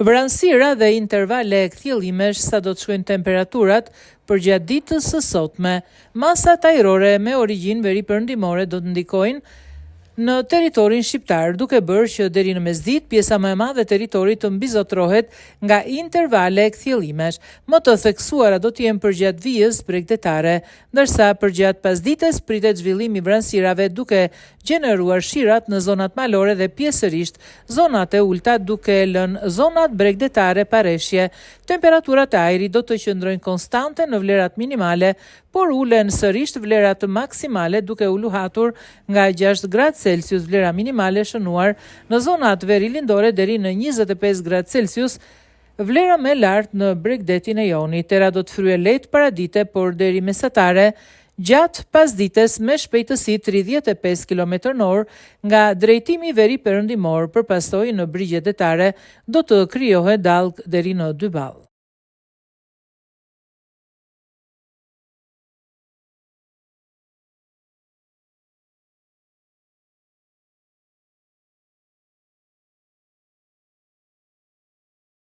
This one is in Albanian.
Vranësira dhe intervale kthjellimesh sa do të shkojnë temperaturat përgjatë ditës së sotme. Masat ajrore me origjinë veriperëndimore do të ndikojnë në territorin shqiptar, duke bërë që deri në mesditë pjesa më e madhe e territorit të mbizotrohet nga intervale kthjellimesh. Më të theksuara do të jenë përgjatë vijës bregdetare, ndërsa përgjatë pasdites pritet zhvillim i vranësirave duke gjeneruar shirat në zonat malore dhe pjesërisht zonat e ulta, duke lënë zonat bregdetare pa rreshje. Temperaturat e ajrit do të qëndrojnë konstante në vlerat minimale, por ulen sërish vlerat maksimale, duke u luhatur nga 6 gradë Celsius vlera minimale shënuar në zonat verilindore deri në 25 gradë Celsius, vlera më lart në Bregdetin e Jonit. Tera do të fryejë lehtë paradite, por deri mesatare gjatë pasdites me shpejtësi 35 km/h nga drejtimi veriperëndimor, përpasoj në brigjet detare do të krijohet dallgë deri në 2 ball.